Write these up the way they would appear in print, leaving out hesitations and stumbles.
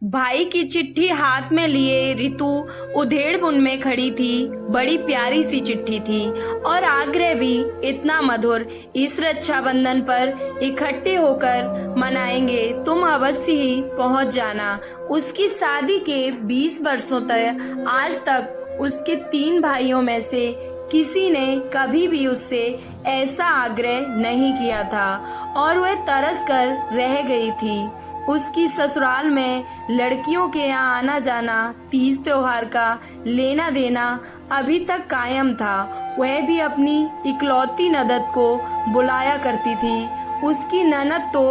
भाई की चिट्ठी हाथ में लिए रितु उधेड़बुन में खड़ी थी। बड़ी प्यारी सी चिट्ठी थी और आग्रह भी इतना मधुर। इस रक्षाबंधन पर इकट्ठे होकर मनाएंगे, तुम अवश्य ही पहुंच जाना। उसकी शादी के 20 वर्षों तक आज तक उसके 3 भाइयों में से किसी ने कभी भी उससे ऐसा आग्रह नहीं किया था और वह तरस कर रह गई थी। उसकी ससुराल में लड़कियों के यहाँ आना जाना, तीज त्योहार का लेना देना अभी तक कायम था। वह भी अपनी इकलौती ननद को बुलाया करती थी। उसकी ननद तो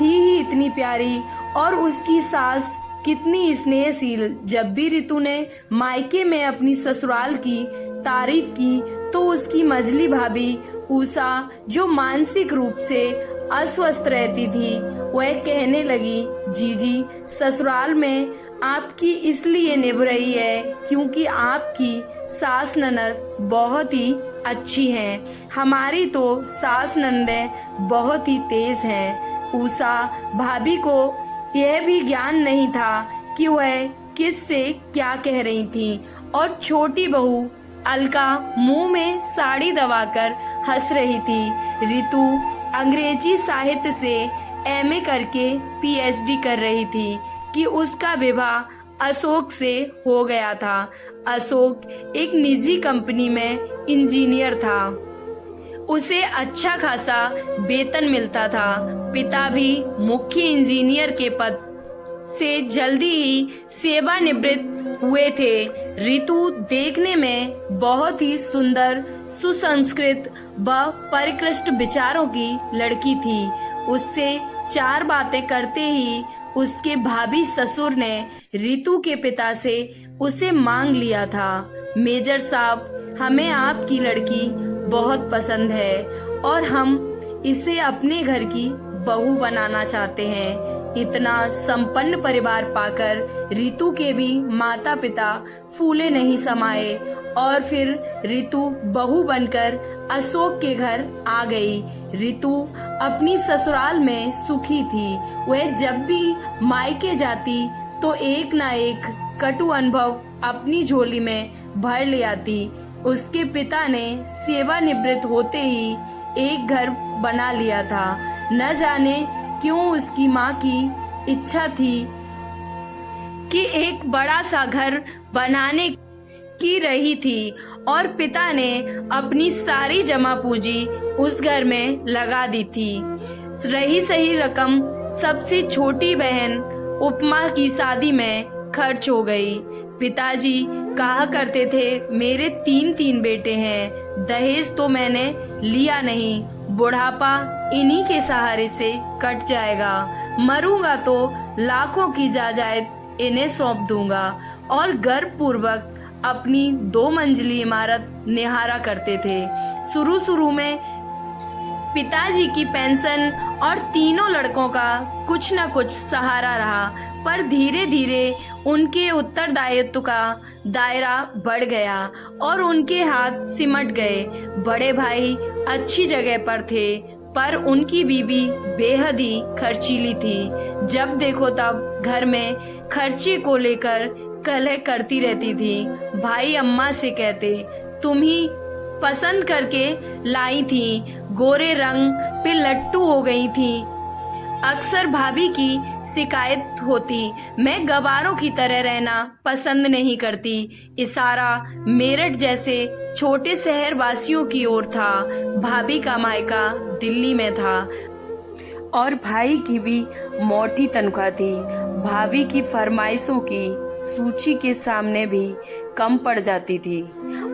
थी ही इतनी प्यारी और उसकी सास कितनी स्नेहशील। जब भी रितु ने मायके में अपनी ससुराल की तारीफ की तो उसकी मझली भाभी उषा, जो मानसिक रूप से अस्वस्थ रहती थी, वह कहने लगी, जीजी ससुराल में आपकी इसलिए निभ रही है क्योंकि आपकी सास ननद बहुत ही अच्छी हैं। हमारी तो सास ननदें बहुत ही तेज हैं। उषा भाभी को यह भी ज्ञान नहीं था कि वह किस से क्या कह रही थी और छोटी बहू अलका मुंह में साड़ी दबाकर हंस रही थी। रितु अंग्रेजी साहित्य से एमए करके पीएचडी कर रही थी कि उसका विवाह अशोक से हो गया था। अशोक एक निजी कंपनी में इंजीनियर था। उसे अच्छा खासा वेतन मिलता था। पिता भी मुख्य इंजीनियर के पद से जल्दी ही सेवानिवृत्त हुए थे। रितु देखने में बहुत ही सुंदर, सुसंस्कृत व परिष्कृत विचारों की लड़की थी। उससे 4 बातें करते ही उसके भाभी ससुर ने रितु के पिता से उसे मांग लिया था। मेजर साहब, हमें आपकी लड़की बहुत पसंद है और हम इसे अपने घर की बहू बनाना चाहते हैं। इतना संपन्न परिवार पाकर रितु के भी माता पिता फूले नहीं समाये और फिर रितु बहू बनकर अशोक के घर आ गई। रितु अपनी ससुराल में सुखी थी। वह जब भी मायके जाती तो एक ना एक कटु अनुभव अपनी झोली में भर ले आती। उसके पिता ने सेवानिवृत्त होते ही एक घर बना लिया था। न जाने क्यों उसकी माँ की इच्छा थी कि एक बड़ा सा घर बनाने की रही थी और पिता ने अपनी सारी जमा पूंजी उस घर में लगा दी थी। रही सही रकम सबसे छोटी बहन उपमा की शादी में खर्च हो गई। पिताजी कहा करते थे, मेरे 3 बेटे हैं, दहेज तो मैंने लिया नहीं, बुढ़ापा इन्हीं के सहारे से कट जाएगा, मरूंगा तो लाखों की जायदाद इन्हें सौंप दूंगा। और गर्व पूर्वक अपनी 2 मंजिली इमारत निहारा करते थे। शुरू में पिताजी की पेंशन और तीनों लड़कों का कुछ न कुछ सहारा रहा, पर धीरे धीरे उनके उत्तरदायित्व का दायरा बढ़ गया और उनके हाथ सिमट गए। बड़े भाई अच्छी जगह पर थे, पर उनकी बीवी बेहद ही खर्चीली थी। जब देखो तब घर में खर्चे को लेकर कलह करती रहती थी। भाई अम्मा से कहते, तुम ही पसंद करके लाई थी, गोरे रंग पे लट्टू हो गई थी। अक्सर भाभी की शिकायत होती, मैं गवारों की तरह रहना पसंद नहीं करती। इशारा मेरठ जैसे छोटे शहर वासियों की ओर था। भाभी का मायका दिल्ली में था और भाई की भी मोटी तनख्वाह थी। भाभी की फरमाइशों की सूची के सामने भी कम पड़ जाती थी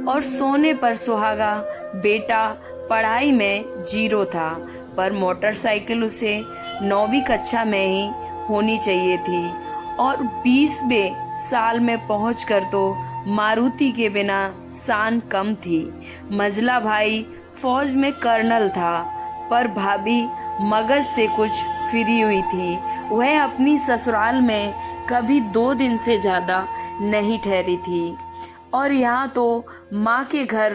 और सोने पर सुहागा बेटा पढ़ाई में 0 था, पर मोटरसाइकिल उसे 9वीं कक्षा में ही होनी चाहिए थी और 20वें साल में पहुंचकर तो मारुति के बिना शान कम थी। मझला भाई फौज में कर्नल था, पर भाभी मगज से कुछ फिरी हुई थी। वह अपनी ससुराल में कभी 2 दिन से ज्यादा नहीं ठहरी थी और यहाँ तो माँ के घर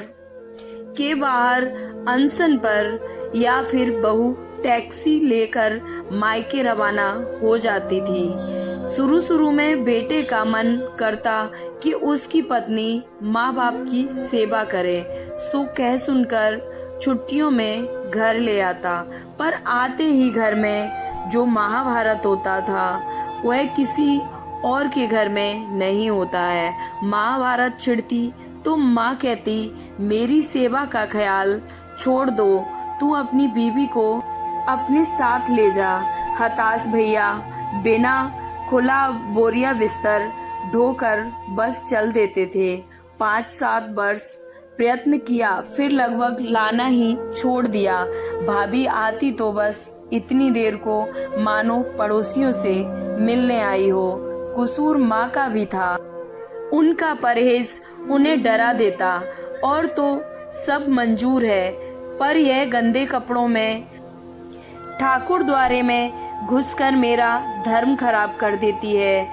के बाहर अनशन पर या फिर बहू टैक्सी लेकर मायके रवाना हो जाती थी। शुरू शुरू में बेटे का मन करता कि उसकी पत्नी माँ बाप की सेवा करे, सो कह सुनकर छुट्टियों में घर ले आता। पर आते ही घर में जो महाभारत होता था वह किसी और के घर में नहीं होता है। महाभारत छिड़ती तो माँ कहती, मेरी सेवा का ख्याल छोड़ दो, तू अपनी बीवी को अपने साथ ले जा। हताश भैया बिना खुला बोरिया बिस्तर ढोकर बस चल देते थे। 5-7 वर्ष प्रयत्न किया, फिर लगभग लाना ही छोड़ दिया। भाभी आती तो बस इतनी देर को मानो पड़ोसियों से मिलने आई हो। कसूर माँ का भी था, उनका परहेज उन्हें डरा देता। और तो सब मंजूर है, पर यह गंदे कपड़ों में ठाकुर द्वारे में घुसकर मेरा धर्म खराब कर देती है।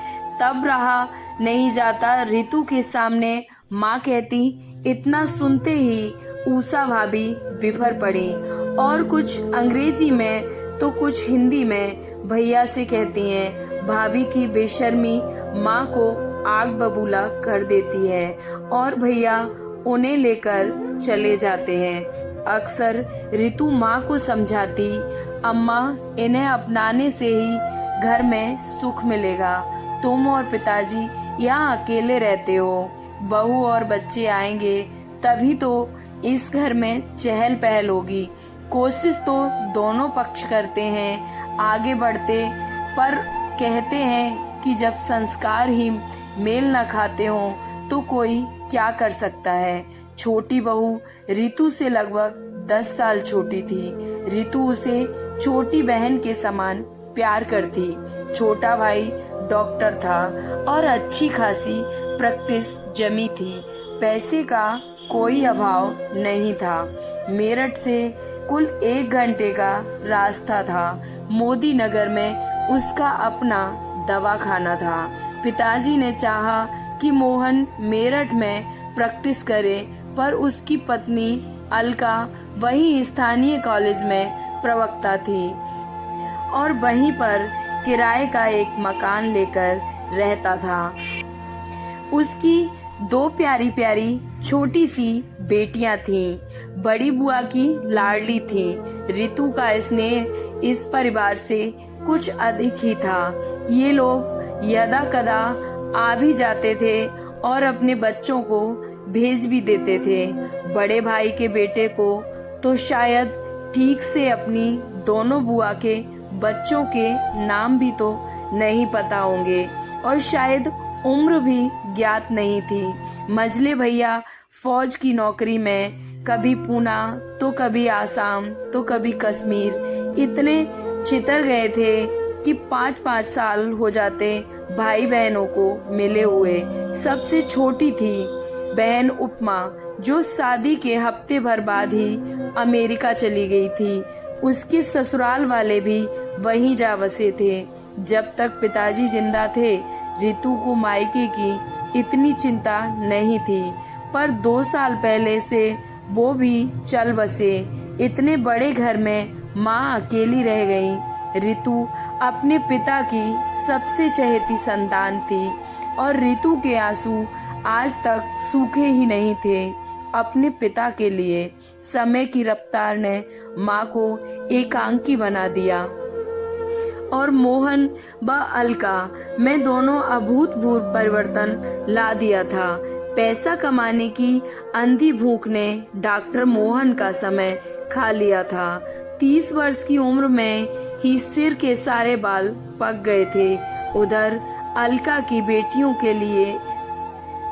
तब रहा नहीं जाता, ऋतु के सामने माँ कहती। इतना सुनते ही ऊषा भाभी बिफर पड़ी और कुछ अंग्रेजी में तो कुछ हिंदी में भैया से कहती हैं। भाभी की बेशर्मी माँ को आग बबूला कर देती है और भैया उन्हें लेकर चले जाते हैं। अक्सर ऋतु माँ को समझाती, अम्मा इन्हें अपनाने से ही घर में सुख मिलेगा। तुम और पिताजी यहाँ अकेले रहते हो, बहू और बच्चे आएंगे तभी तो इस घर में चहल पहल होगी। कोशिश तो दोनों पक्ष करते हैं आगे बढ़ते, पर कहते हैं कि जब संस्कार ही मेल न खाते हो तो कोई क्या कर सकता है। छोटी बहू ऋतु से लगभग 10 साल छोटी थी। ऋतु उसे छोटी बहन के समान प्यार करती। छोटा भाई डॉक्टर था और अच्छी खासी प्रैक्टिस जमी थी। पैसे का कोई अभाव नहीं था। मेरठ से कुल 1 घंटे का रास्ता था। मोदी नगर में उसका अपना दवाखाना था। पिताजी ने चाहा कि मोहन मेरठ में प्रैक्टिस करे, पर उसकी पत्नी अलका वही स्थानीय कॉलेज में प्रवक्ता थी और वहीं पर किराए का एक मकान लेकर रहता था। उसकी 2 प्यारी प्यारी छोटी सी बेटियां थीं। बड़ी बुआ की लाडली थी। ऋतु का स्नेह इस परिवार से कुछ अधिक ही था। ये लोग यदा कदा आ भी जाते थे और अपने बच्चों को भेज भी देते थे। बड़े भाई के बेटे को तो शायद ठीक से अपनी दोनों बुआ के बच्चों के नाम भी तो नहीं पता होंगे और शायद उम्र भी ज्ञात नहीं थी। मझले भैया फौज की नौकरी में कभी पूना तो कभी आसाम तो कभी कश्मीर इतने छितर गए थे कि 5-5 साल हो जाते भाई बहनों को मिले हुए। सबसे छोटी थी बहन उपमा, जो शादी के हफ्ते भर बाद ही अमेरिका चली गई थी। उसके ससुराल वाले भी वहीं जा बसे थे। जब तक पिताजी जिंदा थे ऋतु को मायके की इतनी चिंता नहीं थी, पर 2 साल पहले से वो भी चल बसे। इतने बड़े घर में माँ अकेली रह गई। ऋतु अपने पिता की सबसे चहेती संतान थी और ऋतु के आंसू आज तक सूखे ही नहीं थे अपने पिता के लिए। समय की रफ्तार ने माँ को एकांकी बना दिया और मोहन व अलका में दोनों अभूतपूर्व परिवर्तन ला दिया था। पैसा कमाने की अंधी भूख ने डॉक्टर मोहन का समय खा लिया था। 30 वर्ष की उम्र में ही सिर के सारे बाल पक गए थे। उधर अलका की बेटियों के लिए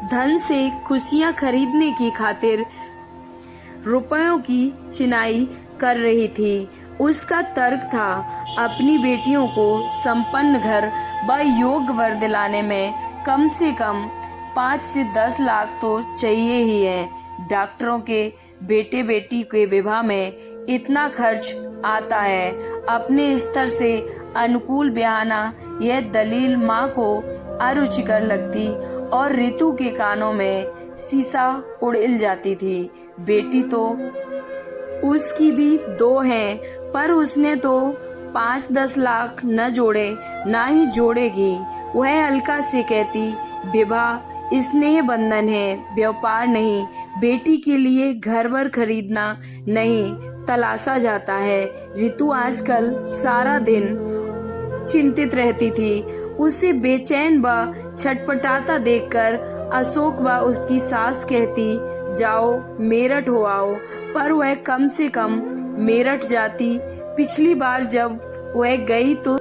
धन से खुशियां खरीदने की खातिर रुपयों की चिनाई कर रही थी। उसका तर्क था, अपनी बेटियों को संपन्न घर व योग्य वर दिलाने में कम से कम 5 से 10 लाख तो चाहिए ही है। डॉक्टरों के बेटे बेटी के विवाह में इतना खर्च आता है। अपने स्तर से अनुकूल बयाना यह दलील माँ को अरुचिकर लगती और ऋतु के कानों में शीशा उड़िल जाती थी। बेटी तो उसकी भी 2 हैं, पर उसने तो 5-10 लाख न जोड़े ना ही जोड़ेगी। वह हल्का से कहती, विवाह स्नेह बंधन है, व्यापार नहीं। बेटी के लिए घर वर खरीदना नहीं तलाशा जाता है। रितु आजकल सारा दिन चिंतित रहती थी। उसे बेचैन व छटपटाता देखकर अशोक व उसकी सास कहती, जाओ मेरठ हो आओ, पर वह कम से कम मेरठ जाती। पिछली बार जब वह गई तो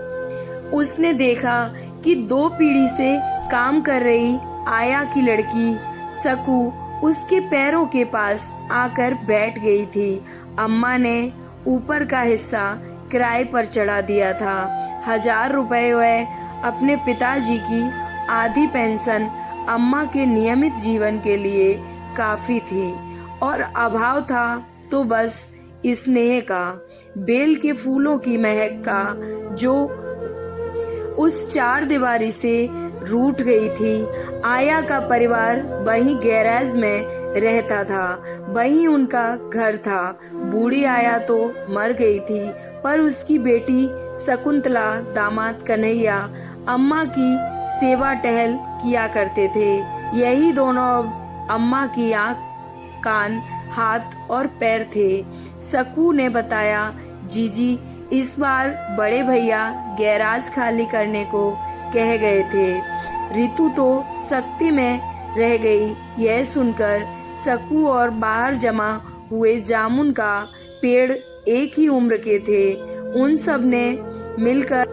उसने देखा कि 2 पीढ़ी से काम कर रही आया की लड़की सकू उसके पैरों के पास आकर बैठ गई थी। अम्मा ने ऊपर का हिस्सा किराए पर चढ़ा दिया था। 1000 रुपए वह अपने पिताजी की आधी पेंशन अम्मा के नियमित जीवन के लिए काफी थी, और अभाव था तो बस स्नेह का, बेल के फूलों की महक का, जो उस 4 दीवारी से रूठ गई थी। आया का परिवार वहीं गैराज में रहता था, वहीं उनका घर था। बूढ़ी आया तो मर गई थी, पर उसकी बेटी शकुंतला, दामाद कन्हैया अम्मा की सेवा टहल किया करते थे। यही दोनों अब अम्मा की आंख, कान, हाथ और पैर थे। सकू ने बताया, जीजी इस बार बड़े भैया गैराज खाली करने को कह गए थे। रितु तो सख्ती में रह गई। यह सुनकर सकू और बाहर जमा हुए जामुन का पेड़ एक ही उम्र के थे। उन सब ने मिलकर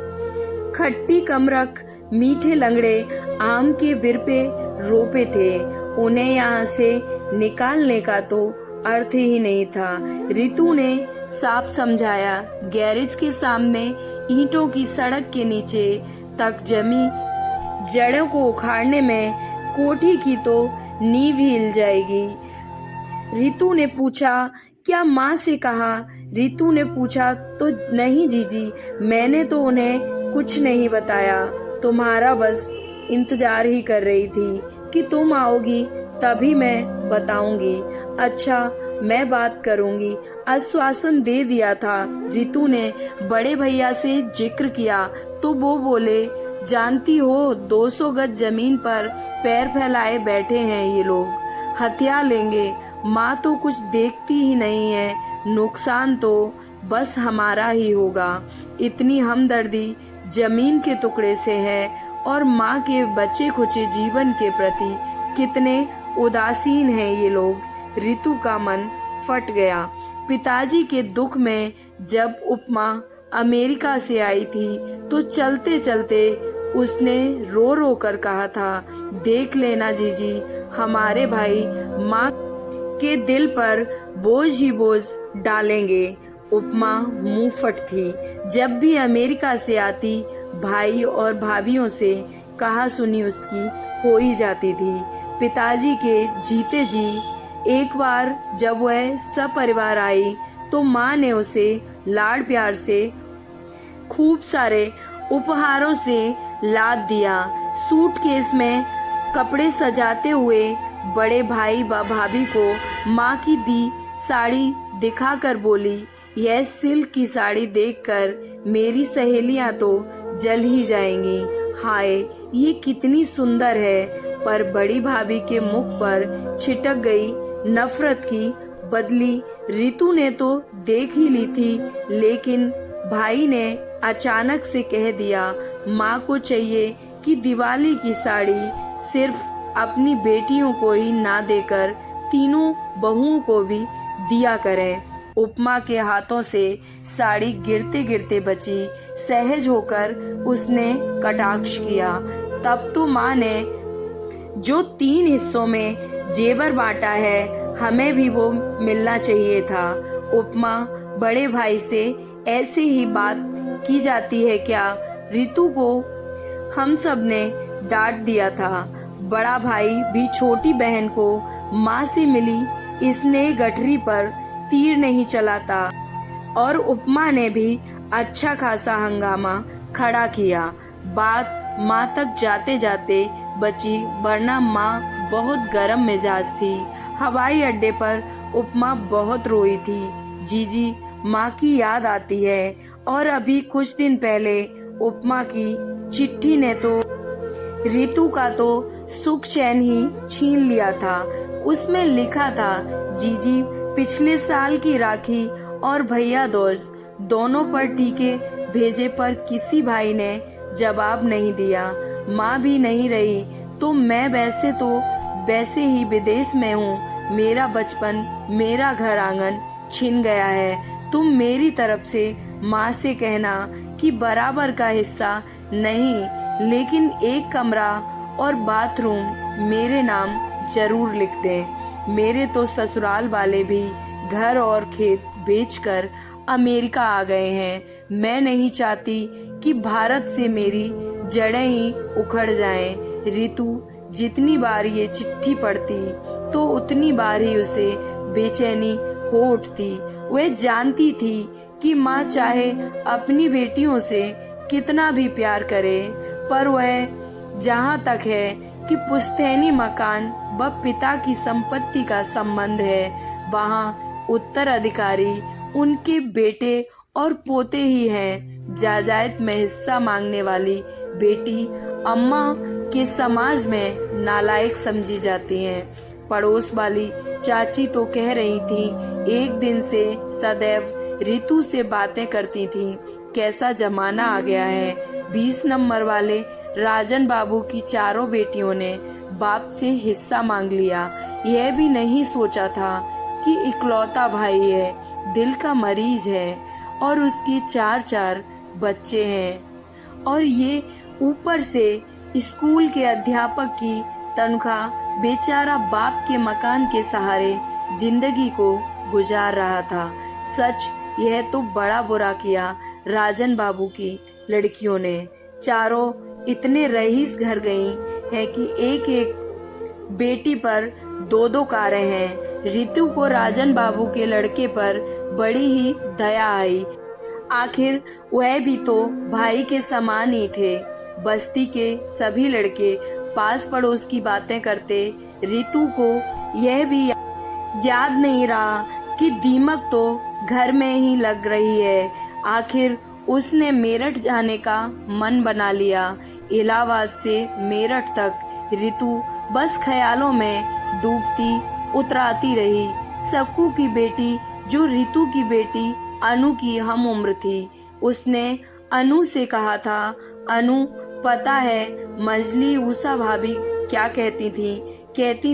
खट्टी कमरख, मीठे लंगड़े आम के बिरपे रोपे थे। उन्हें यहाँ से निकालने का तो अर्थ ही नहीं था। रितु ने साफ समझाया, गैरेज के सामने ईंटों की सड़क के नीचे तक जमी जड़ों को उखाड़ने में कोठी की तो नींव हिल जाएगी। रितु ने पूछा, क्या माँ से कहा? रितु ने पूछा तो नहीं जीजी, मैंने तो उन्हें कुछ नहीं बताया। तुम्हारा बस इंतजार ही कर रही थी कि तुम आओगी, तभी मैं बताऊंगी। अच्छा, मैं बात करूंगी, आश्वासन दे दिया था। रितु ने बड़े भैया से जिक्र किया तो वो बोले, जानती हो 200 गज जमीन पर पैर फैलाए बैठे हैं ये लोग, हथिया लेंगे। माँ तो कुछ देखती ही नहीं है, नुकसान तो बस हमारा ही होगा। इतनी हमदर्दी जमीन के टुकड़े से है, और माँ के बचे खुचे जीवन के प्रति कितने उदासीन हैं ये लोग। रितु का मन फट गया। पिताजी के दुख में जब उपमा अमेरिका से आई थी तो चलते चलते उसने रो रो कर कहा था, देख लेना जीजी, हमारे भाई माँ के दिल पर बोझ ही बोझ डालेंगे। उपमा मुंह फट थी। जब भी अमेरिका से आती, भाई और भाभीियों से कहा सुनी उसकी हो ही जाती थी। पिताजी के जीते जी एक बार जब वह सपरिवार आई तो माँ ने उसे लाड प्यार से खूब सारे उपहारों से लाद दिया। सूटकेस में कपड़े सजाते हुए बड़े भाई व भाभी को माँ की दी साड़ी दिखाकर बोली, यह सिल्क की साड़ी देखकर मेरी सहेलियां तो जल ही जाएंगी। हाय, ये कितनी सुंदर है। पर बड़ी भाभी के मुख पर छिटक गई नफरत की बदली रितु ने तो देख ही ली थी, लेकिन भाई ने अचानक से कह दिया, माँ को चाहिए कि दिवाली की साड़ी सिर्फ अपनी बेटियों को ही ना देकर तीनों बहुओं को भी दिया करें। उपमा के हाथों से साड़ी गिरते गिरते बची। सहज होकर उसने कटाक्ष किया, तब तो माँ ने जो 3 हिस्सों में जेवर बांटा है, हमें भी वो मिलना चाहिए था। उपमा, बड़े भाई से ऐसे ही बात की जाती है क्या? रितु को हम सब ने डांट दिया था। बड़ा भाई भी छोटी बहन को माँ से मिली स्नेह गठरी पर तीर नहीं चलाता, और उपमा ने भी अच्छा खासा हंगामा खड़ा किया। बात माँ तक जाते जाते बची, वरना माँ बहुत गर्म मिजाज थी। हवाई अड्डे पर उपमा बहुत रोई थी। जीजी, माँ की याद आती है। और अभी कुछ दिन पहले उपमा की चिट्ठी ने तो रितु का तो सुख चैन ही छीन लिया था। उसमें लिखा था, जीजी पिछले साल की राखी और भैया दोस्त दोनों पर टीके भेजे पर किसी भाई ने जवाब नहीं दिया। माँ भी नहीं रही तो मैं वैसे ही विदेश में हूँ। मेरा बचपन, मेरा घर आंगन छिन गया है। तुम मेरी तरफ से माँ से कहना कि बराबर का हिस्सा नहीं, लेकिन एक कमरा और बाथरूम मेरे नाम जरूर लिख दें। मेरे तो ससुराल वाले भी घर और खेत बेचकर अमेरिका आ गए हैं। मैं नहीं चाहती कि भारत से मेरी जड़ें ही उखड़ जाएं। रितु जितनी बार ये चिट्ठी पढ़ती तो उतनी बार ही उसे बेचैनी हो उठती। वह जानती थी कि माँ चाहे अपनी बेटियों से कितना भी प्यार करे, पर वह जहाँ तक है कि पुश्तैनी मकान व पिता की संपत्ति का संबंध है, वहाँ उत्तराधिकारी उनके बेटे और पोते ही हैं। जायदाद में हिस्सा मांगने वाली बेटी अम्मा के समाज में नालायक समझी जाती हैं। पड़ोस वाली चाची तो कह रही थी, एक दिन से सदैव रितु से बातें करती थी। कैसा जमाना आ गया है। 20 नंबर वाले राजन बाबू की चारों बेटियों ने बाप से हिस्सा मांग लिया। यह भी नहीं सोचा था कि इकलौता भाई है, दिल का मरीज है और उसके 4 बच्चे हैं, और ये ऊपर से स्कूल के अध्यापक की तनख्वाह। बेचारा बाप के मकान के सहारे जिंदगी को गुजार रहा था। सच यह तो बड़ा बुरा किया राजन बाबू की लड़कियों ने। चारों इतने रईस घर गई हैं कि एक एक बेटी पर 2 कारें हैं। रितु को राजन बाबू के लड़के पर बड़ी ही दया आई। आखिर वह भी तो भाई के समान ही थे। बस्ती के सभी लड़के पास पड़ोस की बातें करते। रितु को यह भी याद नहीं रहा कि दीमक तो घर में ही लग रही है। आखिर उसने मेरठ जाने का मन बना लिया। इलाहाबाद से मेरठ तक रितु बस ख्यालों में डूबती उतराती रही। सक्कू की बेटी, जो रितु की बेटी अनु की हम उम्र थी, उसने अनु से कहा था, अनु पता है मंजली उषा भाभी क्या कहती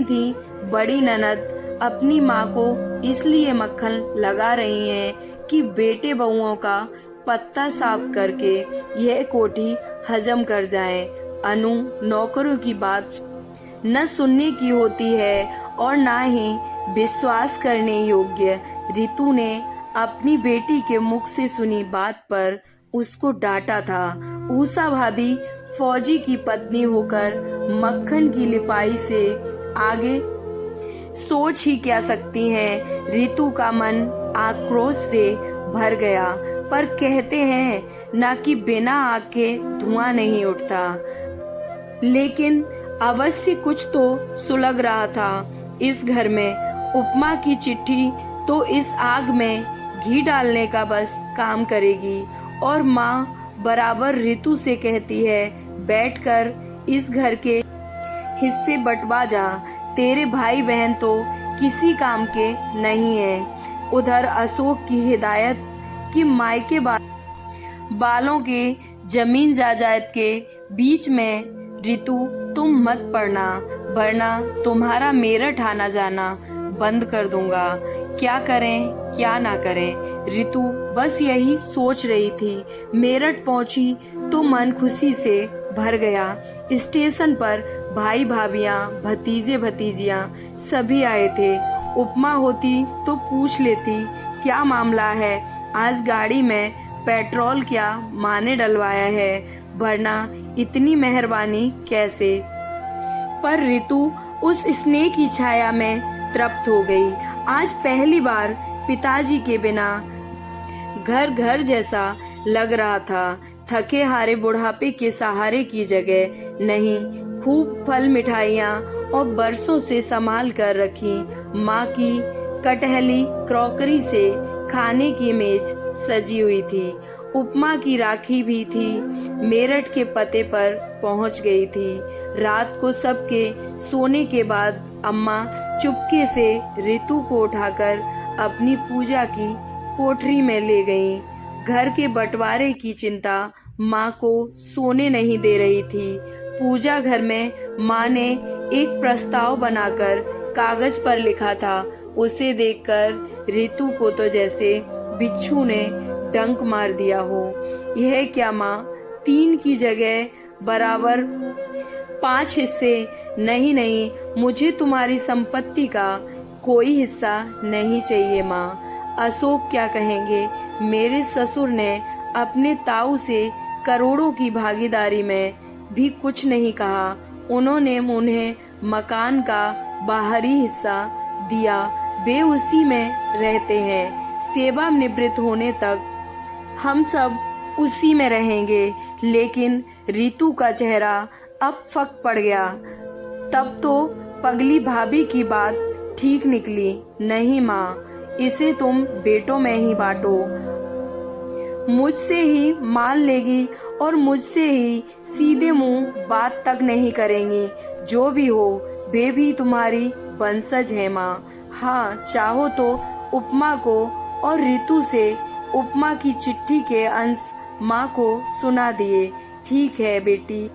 थी बड़ी ननद अपनी माँ को इसलिए मक्खन लगा रही हैं कि बेटे बहुओं का पत्ता साफ करके यह कोठी हजम कर जाए। अनु नौकरों की बात न सुनने की होती है और न ही विश्वास करने योग्य। रितु ने अपनी बेटी के मुख से सुनी बात पर उसको डांटा था। उषा भाभी फौजी की पत्नी होकर मक्खन की लिपाई से आगे सोच ही क्या सकती हैं। रितु का मन आक्रोश से भर गया, पर कहते हैं ना कि बिना आग के धुआं नहीं उठता। लेकिन अवश्य कुछ तो सुलग रहा था इस घर में। उपमा की चिट्ठी तो इस आग में घी डालने का बस काम करेगी। और माँ बराबर रितु से कहती है, बैठकर इस घर के हिस्से बंटवा जा, तेरे भाई बहन तो किसी काम के नहीं है। उधर अशोक की हिदायत कि मायके बालों के जमीन जायदाद के बीच में रितु तुम मत पड़ना, वरना तुम्हारा मेरठ आना जाना बंद कर दूंगा। क्या करें क्या ना करें, रितु बस यही सोच रही थी। मेरठ पहुंची तो मन खुशी से भर गया। स्टेशन पर भाई भाभियां, भतीजे भतीजियां सभी आए थे। उपमा होती तो पूछ लेती, क्या मामला है, आज गाड़ी में पेट्रोल क्या माँ ने डलवाया है, वरना इतनी मेहरबानी कैसे। पर रितु उस स्नेह की छाया में तृप्त हो गई। आज पहली बार पिताजी के बिना घर घर जैसा लग रहा था। थके हारे बुढ़ापे के सहारे की जगह नहीं, खूब फल मिठाइयाँ और बरसों से संभाल कर रखी माँ की कटहली क्रॉकरी से खाने की मेज सजी हुई थी। उपमा की राखी भी थी, मेरठ के पते पर पहुंच गई थी। रात को सबके सोने के बाद अम्मा चुपके से रितु को उठाकर अपनी पूजा की कोठरी में ले गईं। घर के बंटवारे की चिंता माँ को सोने नहीं दे रही थी। पूजा घर में माँ ने एक प्रस्ताव बनाकर कागज पर लिखा था। उसे देखकर रितु को तो जैसे बिच्छू ने डंक मार दिया हो। यह क्या माँ, 3 की जगह बराबर 5 हिस्से? नहीं नहीं, मुझे तुम्हारी संपत्ति का कोई हिस्सा नहीं चाहिए माँ। अशोक क्या कहेंगे? मेरे ससुर ने अपने ताऊ से करोड़ों की भागीदारी में भी कुछ नहीं कहा। उन्होंने उन्हें मकान का बाहरी हिस्सा दिया, वे उसी में रहते हैं। सेवानिवृत्त होने तक हम सब उसी में रहेंगे। लेकिन रितु का चेहरा अब फक पड़ गया। तब तो पगली भाभी की बात ठीक निकली। नहीं माँ, इसे तुम बेटों में ही बांटो। मुझसे ही मान लेगी और मुझसे ही सीधे मुंह बात तक नहीं करेंगी। जो भी हो, वे भी तुम्हारी वंशज है माँ। हाँ, चाहो तो उपमा को और रितु से उपमा की चिट्ठी के अंश माँ को सुना दिए। ठीक है बेटी,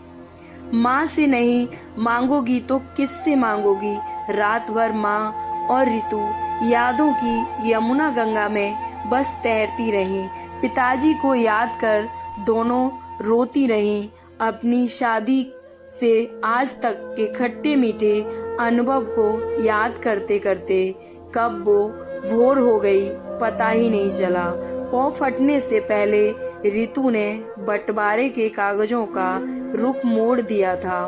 माँ से नहीं मांगोगी तो किससे मांगोगी? रात भर माँ और रितु यादों की यमुना गंगा में बस तैरती रहीं। पिताजी को याद कर दोनों रोती रहीं। अपनी शादी से आज तक के खट्टे मीठे अनुभव को याद करते करते कब वो भोर हो गई पता ही नहीं चला। पाँव फटने से पहले रितु ने बंटवारे के कागजों का रुख मोड़ दिया था।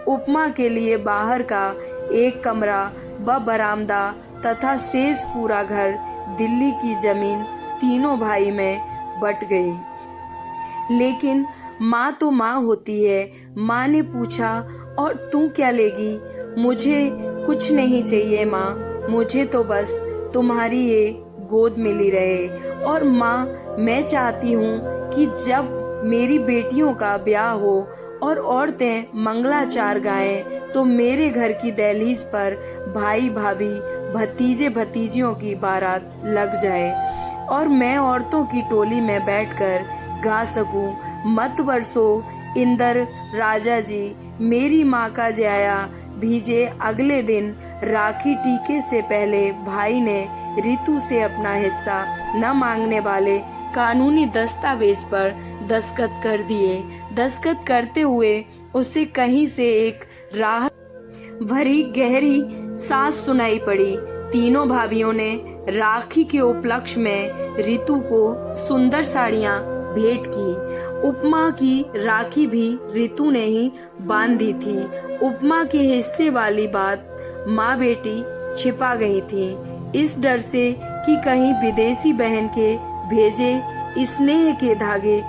उपमा के लिए बाहर का एक कमरा व बरामदा तथा शेष पूरा घर, दिल्ली की जमीन तीनों भाई में बट गई। लेकिन माँ तो माँ होती है। माँ ने पूछा, और तू क्या लेगी? मुझे कुछ नहीं चाहिए माँ, मुझे तो बस तुम्हारी ये गोद मिली रहे। और माँ, मैं चाहती हूँ कि जब मेरी बेटियों का ब्याह हो और औरतें मंगलाचार गाएं तो मेरे घर की दहलीज पर भाई भाभी भतीजे भतीजियों की बारात लग जाए और मैं औरतों की टोली में बैठकर गा सकूं, मत बरसो इंदर राजा जी, मेरी माँ का जया भीजे। अगले दिन राखी टीके से पहले भाई ने रितु से अपना हिस्सा न मांगने वाले कानूनी दस्तावेज पर दस्तखत कर दिए। दस्तखत करते हुए उसे कहीं से एक राहत भरी गहरी सांस सुनाई पड़ी। तीनों भाभियों ने राखी के उपलक्ष्य में रितु को सुंदर साड़ियां भेंट की। उपमा की राखी भी रितु ने ही बांधी थी। उपमा के हिस्से वाली बात माँ बेटी छिपा गई थी, इस डर से कि कहीं विदेशी बहन के भेजे स्नेह के धागे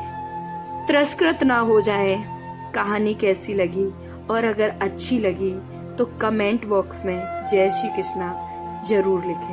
तिरस्कृत ना हो जाए। कहानी कैसी लगी और अगर अच्छी लगी तो कमेंट बॉक्स में जय श्री कृष्णा जरूर लिखें।